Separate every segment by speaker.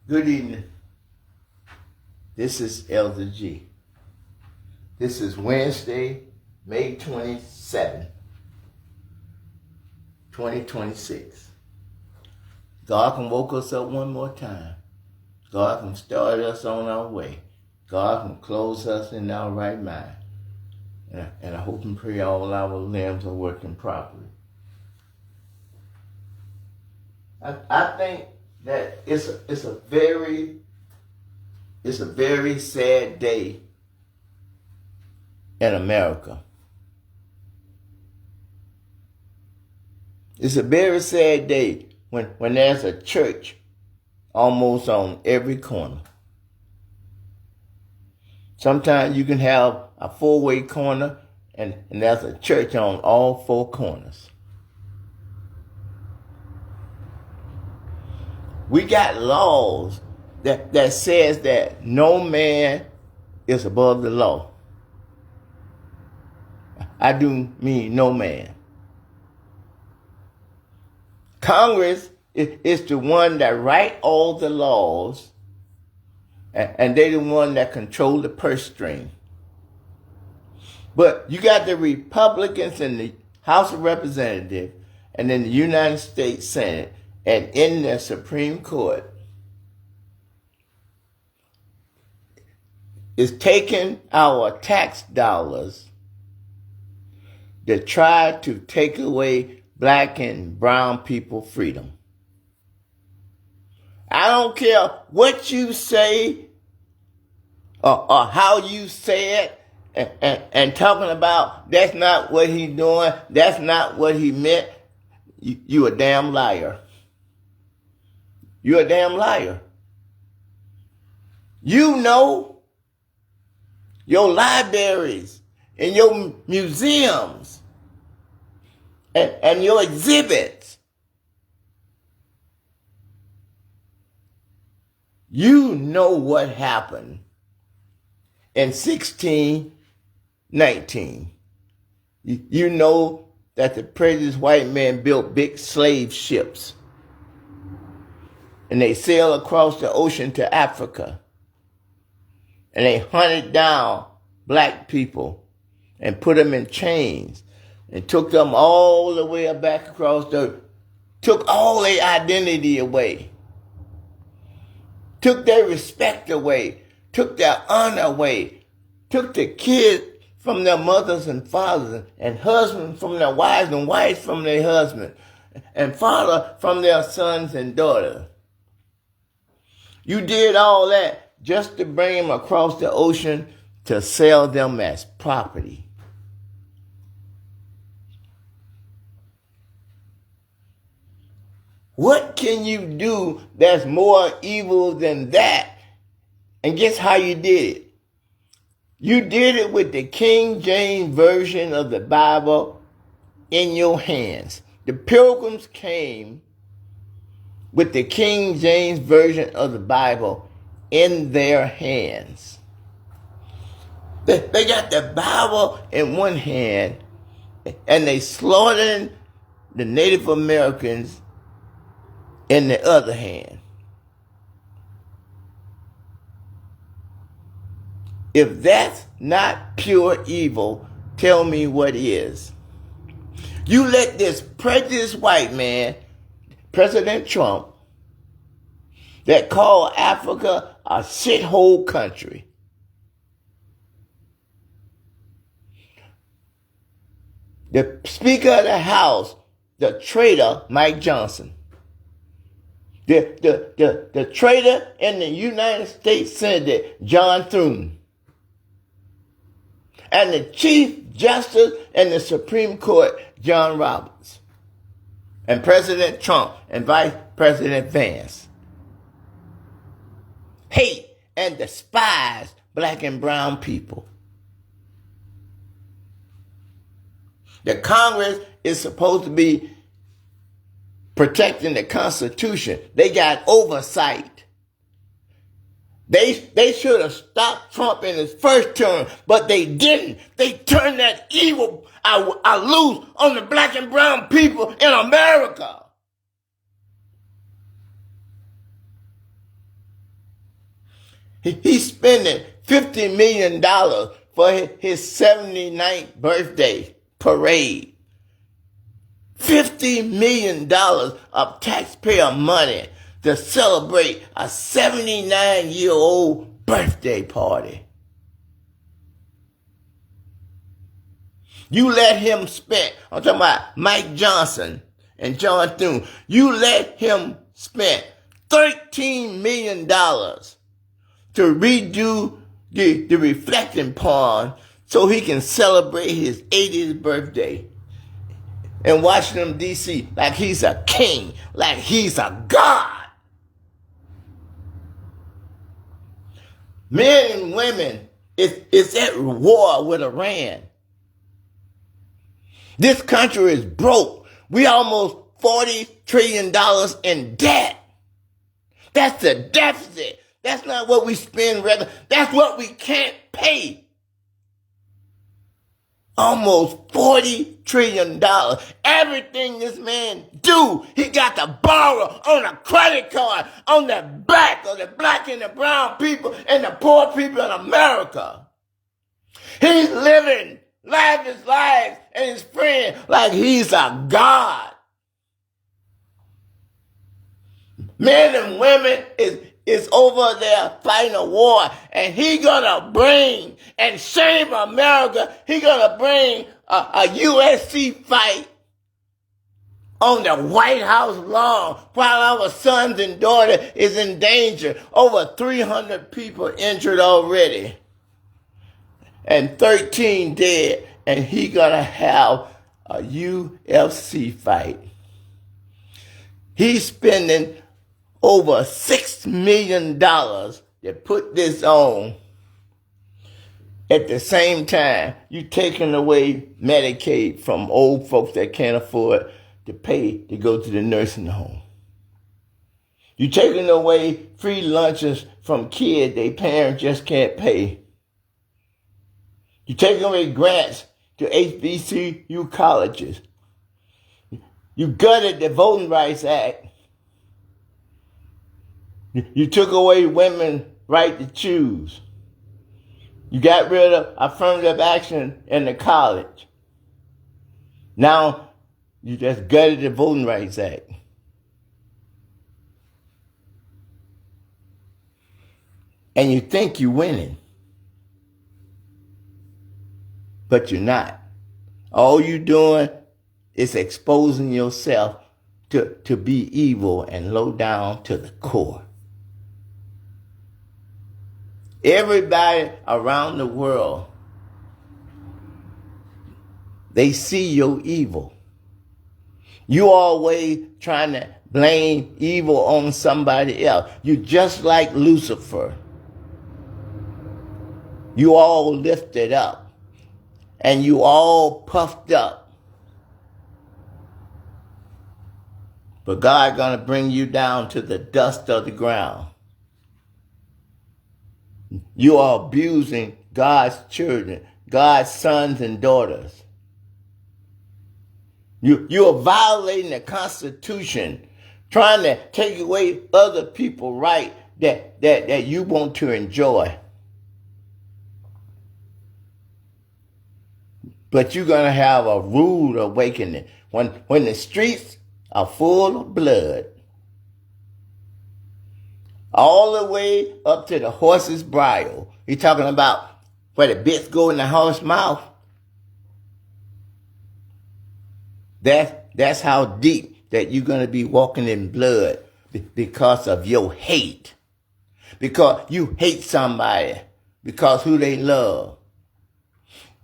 Speaker 1: Good evening. This is Elder G. This is Wednesday, May 27, 2026. God can woke us up one more time. God can start us on our way. God can close us in our right mind. And I hope and pray all our limbs are working properly. I think that it's a very sad day in America. It's a very sad day when there's a church almost on every corner. Sometimes you can have a four-way corner and there's a church on all four corners. We got laws that says that no man is above the law. I do mean no man. Congress is the one that write all the laws, and they the one that control the purse string. But you got the Republicans in the House of Representatives and in the United States Senate and in the Supreme Court is taking our tax dollars to try to take away black and brown people freedom. I don't care what you say or how you say it and talking about that's not what he's doing, that's not what he meant. You a damn liar. You're a damn liar. You know your libraries and your museums and your exhibits. You know what happened in 1619. You know that the prejudiced white man built big slave ships. And they sailed across the ocean to Africa. And they hunted down black people and put them in chains and took them all the way back across took all their identity away. Took their respect away. Took their honor away. Took the kids from their mothers and fathers and husbands from their wives and wives from their husbands and father from their sons and daughters. You did all that just to bring them across the ocean to sell them as property. What can you do that's more evil than that? And guess how you did it? You did it with the King James Version of the Bible in your hands. The Pilgrims came with the King James Version of the Bible in their hands. They got the Bible in one hand and they slaughtered the Native Americans in the other hand. If that's not pure evil, tell me what is. You let this prejudiced white man, President Trump, that called Africa a shithole country. The Speaker of the House, the traitor Mike Johnson. The traitor in the United States Senate, John Thune. And the Chief Justice in the Supreme Court, John Roberts. And President Trump and Vice President Vance. Hate and despise black and brown people. The Congress is supposed to be protecting the Constitution. They got oversight. They should have stopped Trump in his first term, but they didn't. They turned that evil loose on the black and brown people in America. He's spending $50 million for his 79th birthday parade. $50 million of taxpayer money to celebrate a 79-year-old birthday party. You let him spend, I'm talking about Mike Johnson and John Thune, you let him spend $13 million to redo the reflecting pond so he can celebrate his 80th birthday in Washington, D.C. like he's a king, like he's a god. Men and women is at war with Iran. This country is broke. We almost $40 trillion in debt. That's the deficit. That's not what we spend regular. That's what we can't pay. Almost $40 trillion. Everything this man do, he got to borrow on a credit card on the back of the black and the brown people and the poor people in America. He's living lavish lives and his friend like he's a god. Men and women is over there fighting a war, and he gonna bring and shame America. He gonna bring a USC fight on the White House lawn while our sons and daughters is in danger. Over 300 people injured already, and 13 dead, and he gonna have a UFC fight. He's spending over $6 million to put this on. At the same time, you taking away Medicaid from old folks that can't afford to pay to go to the nursing home. You taking away free lunches from kids their parents just can't pay. You taking away grants to HBCU colleges. You gutted the Voting Rights Act. You took away women's right to choose. You got rid of affirmative action in the college. Now, you just gutted the Voting Rights Act. And you think you're winning. But you're not. All you're doing is exposing yourself to be evil and low down to the core. Everybody around the world, they see your evil. You always trying to blame evil on somebody else. You just like Lucifer. You all lifted up and you all puffed up. But God gonna bring you down to the dust of the ground. You are abusing God's children, God's sons and daughters. You are violating the Constitution, trying to take away other people's right that you want to enjoy. But you're going to have a rude awakening when the streets are full of blood. All the way up to the horse's bridle. He's talking about where the bits go in the horse's mouth. That's how deep that you're going to be walking in blood because of your hate. Because you hate somebody because who they love.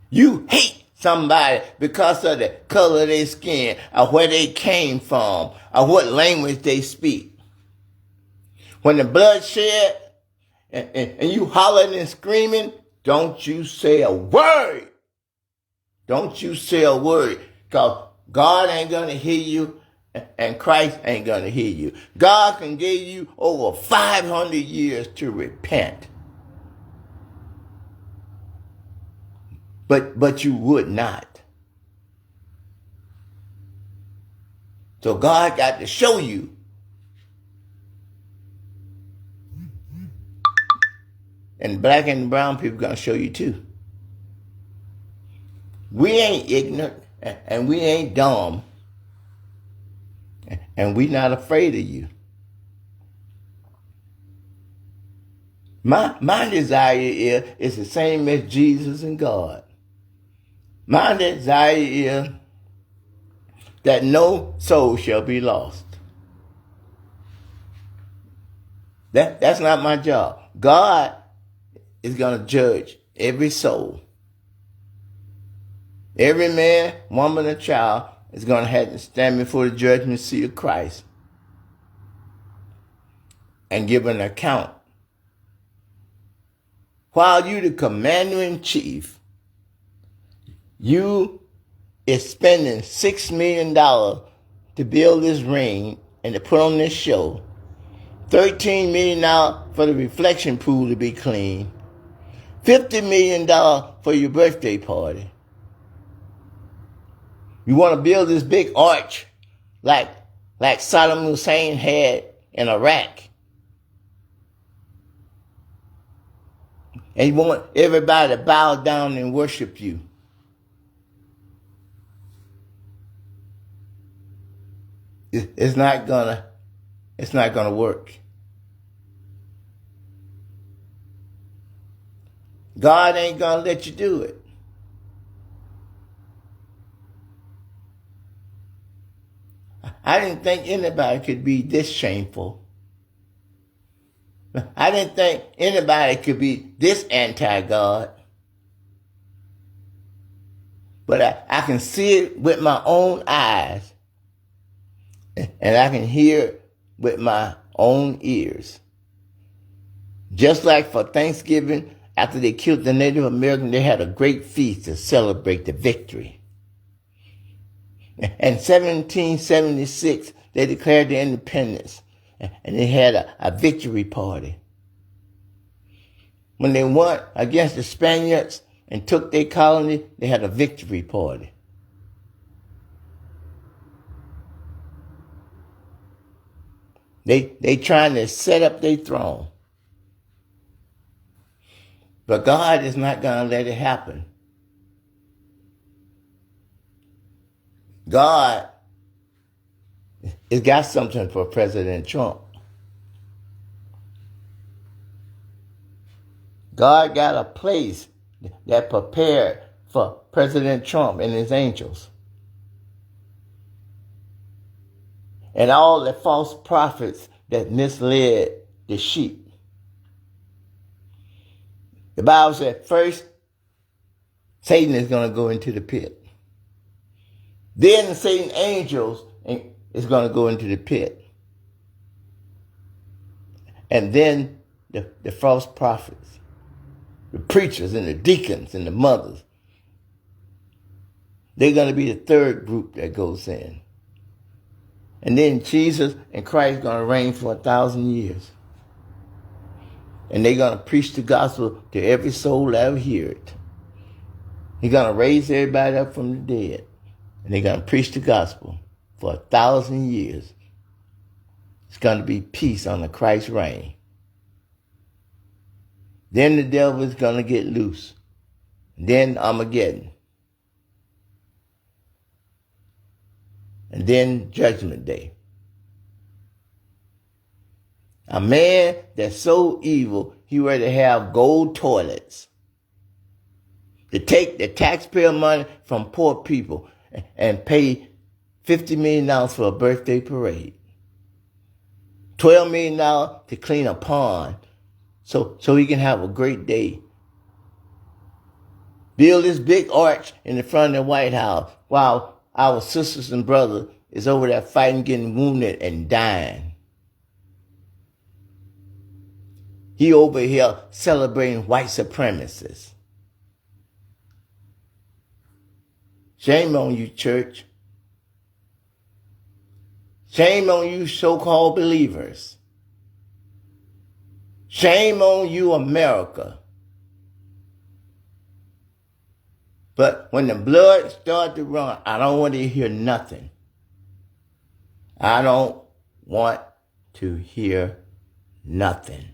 Speaker 1: You hate somebody because of the color of their skin or where they came from or what language they speak. When the blood shed and you hollering and screaming, don't you say a word. Don't you say a word. Because God ain't going to hear you and Christ ain't going to hear you. God can give you over 500 years to repent. But you would not. So God got to show you And black and brown people going to show you too. We ain't ignorant and we ain't dumb. And we not afraid of you. My desire is the same as Jesus and God. My desire is that no soul shall be lost. That's not my job. God is going to judge every soul. Every man, woman, and child is going to have to stand before the judgment seat of Christ and give an account. While you the commander-in-chief, you is spending $6 million to build this ring and to put on this show. $13 million for the reflection pool to be clean. $50 million for your birthday party. You want to build this big arch like Saddam Hussein had in Iraq. And you want everybody to bow down and worship you. It's not gonna work. God ain't gonna let you do it. I didn't think anybody could be this shameful. I didn't think anybody could be this anti-God. But I can see it with my own eyes. And I can hear it with my own ears. Just like for Thanksgiving, after they killed the Native American, they had a great feast to celebrate the victory. In 1776, they declared their independence. And they had a victory party. When they won against the Spaniards and took their colony, they had a victory party. They trying to set up their throne. But God is not going to let it happen. God has got something for President Trump. God got a place that prepared for President Trump and his angels. And all the false prophets that misled the sheep. The Bible said first, Satan is going to go into the pit. Then Satan's angels is going to go into the pit. And then the false prophets, the preachers and the deacons and the mothers, they're going to be the third group that goes in. And then Jesus and Christ are going to reign for 1,000 years. And they're going to preach the gospel to every soul that will hear it. He's going to raise everybody up from the dead. And they're going to preach the gospel for 1,000 years. It's going to be peace on the Christ reign. Then the devil is going to get loose. Then Armageddon. And then Judgment Day. A man that's so evil, he ready to have gold toilets. To take the taxpayer money from poor people and pay $50 million for a birthday parade. $12 million to clean a pond so he can have a great day. Build this big arch in the front of the White House while our sisters and brothers is over there fighting, getting wounded, and dying. He over here celebrating white supremacists. Shame on you, church. Shame on you, so-called believers. Shame on you, America. But when the blood starts to run, I don't want to hear nothing. I don't want to hear nothing.